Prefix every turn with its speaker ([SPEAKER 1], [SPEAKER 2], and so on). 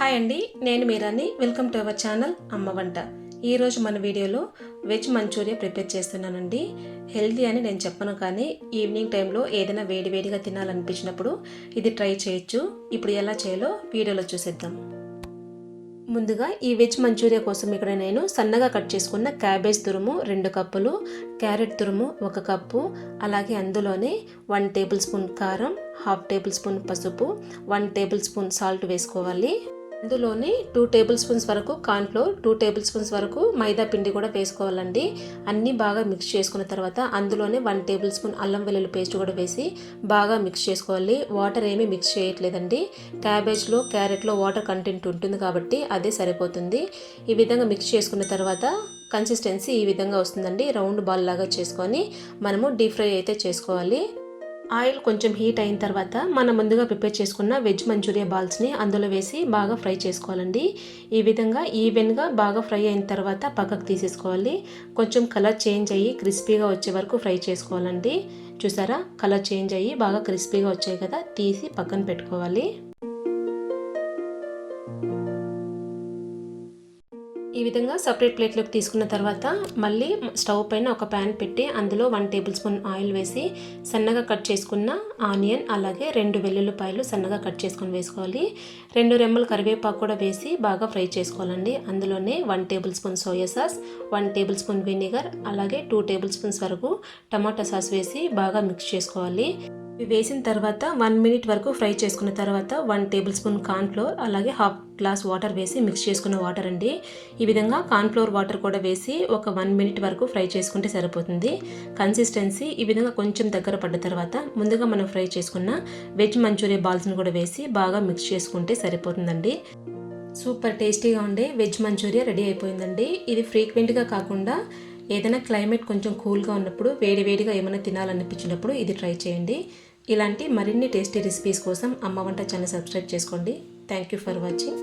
[SPEAKER 1] Hi అండి, నేను మీరాని. Welcome to our channel అమ్మ వంట. ఈరోజు మన వీడియోలో వెజ్ మంచూరియా ప్రిపేర్ చేస్తున్నానండి. హెల్తీ అని నేను చెప్పను, కానీ ఈవినింగ్ టైంలో ఏదైనా వేడివేడిగా తినాలనిపించినప్పుడు ఇది ట్రై చేయొచ్చు. ఇప్పుడు ఎలా చేయాలో వీడియోలో చూసేద్దాం. ముందుగా ఈ వెజ్ మంచూరియా కోసం ఇక్కడ నేను సన్నగా కట్ చేసుకున్న క్యాబేజ్ తురుము 2 కప్పులు, క్యారెట్ తురుము 1 కప్పు, అలాగే అందులోనే 1 టేబుల్ స్పూన్ కారం, 1/2 టేబుల్ స్పూన్ పసుపు, 1 టేబుల్ స్పూన్ సాల్ట్ వేసుకోవాలి. అందులోనే 2 టేబుల్ స్పూన్స్ వరకు కార్న్ఫ్లోర్, 2 టేబుల్ స్పూన్స్ వరకు మైదా పిండి కూడా వేసుకోవాలండి. అన్నీ బాగా మిక్స్ చేసుకున్న తర్వాత అందులోనే 1 టేబుల్ స్పూన్ అల్లం వెల్లుల్లి పేస్ట్ కూడా వేసి బాగా మిక్స్ చేసుకోవాలి. వాటర్ ఏమీ మిక్స్ చేయట్లేదండి. క్యాబేజ్లో క్యారెట్లో వాటర్ కంటెంట్ ఉంటుంది కాబట్టి అదే సరిపోతుంది. ఈ విధంగా మిక్స్ చేసుకున్న తర్వాత కన్సిస్టెన్సీ ఈ విధంగా వస్తుందండి. రౌండ్ బాల్ లాగా చేసుకొని మనము డీప్ ఫ్రై అయితే చేసుకోవాలి. ఆయిల్ కొంచెం హీట్ అయిన తర్వాత మనం ముందుగా ప్రిపేర్ చేసుకున్న వెజ్ మంచూరియా బాల్స్ని అందులో వేసి బాగా ఫ్రై చేసుకోవాలండి. ఈ విధంగా ఈవెన్గా బాగా ఫ్రై అయిన తర్వాత పక్కకు తీసేసుకోవాలి. కొంచెం కలర్ చేంజ్ అయ్యి క్రిస్పీగా వచ్చే వరకు ఫ్రై చేసుకోవాలండి. చూసారా, కలర్ చేంజ్ అయ్యి బాగా క్రిస్పీగా వచ్చాయి కదా, తీసి పక్కన పెట్టుకోవాలి. ఈ విధంగా సపరేట్ ప్లేట్లోకి తీసుకున్న తర్వాత మళ్ళీ స్టవ్ పైన ఒక ప్యాన్ పెట్టి అందులో 1 టేబుల్ స్పూన్ ఆయిల్ వేసి సన్నగా కట్ చేసుకున్న ఆనియన్, అలాగే 2 వెల్లుల్లిపాయలు సన్నగా కట్ చేసుకొని వేసుకోవాలి. 2 రెమ్మలు కరివేపాకు కూడా వేసి బాగా ఫ్రై చేసుకోవాలండి. అందులోనే 1 table spoon soya sauce, 1 table spoon vinegar, అలాగే 2 టేబుల్ స్పూన్స్ వరకు టమాటా సాస్ వేసి బాగా మిక్స్ చేసుకోవాలి. ఇవి వేసిన తర్వాత 1 మినిట్ వరకు ఫ్రై చేసుకున్న తర్వాత 1 టేబుల్ స్పూన్ కార్న్ఫ్లోర్, అలాగే 1/2 గ్లాస్ వాటర్ వేసి మిక్స్ చేసుకున్న వాటర్ అండి. ఈ విధంగా కార్న్ఫ్లోర్ వాటర్ కూడా వేసి ఒక 1 మినిట్ వరకు ఫ్రై చేసుకుంటే సరిపోతుంది. కన్సిస్టెన్సీ ఈ విధంగా కొంచెం దగ్గర పడ్డ తర్వాత ముందుగా మనం ఫ్రై చేసుకున్న వెజ్ మంచూరియా బాల్స్ని కూడా వేసి బాగా మిక్స్ చేసుకుంటే సరిపోతుందండి. సూపర్ టేస్టీగా ఉండే వెజ్ మంచూరియా రెడీ అయిపోయిందండి. ఇది ఫ్రీక్వెంట్గా కాకుండా ఏదైనా క్లైమేట్ కొంచెం కూల్గా ఉన్నప్పుడు వేడివేడిగా ఏమైనా తినాలనిపించినప్పుడు ఇది ట్రై చేయండి. ఇలాంటి మరిన్ని టేస్టీ రెసిపీస్ కోసం అమ్మ వంట ఛానల్ సబ్స్క్రైబ్ చేసుకోండి. Thank you for watching.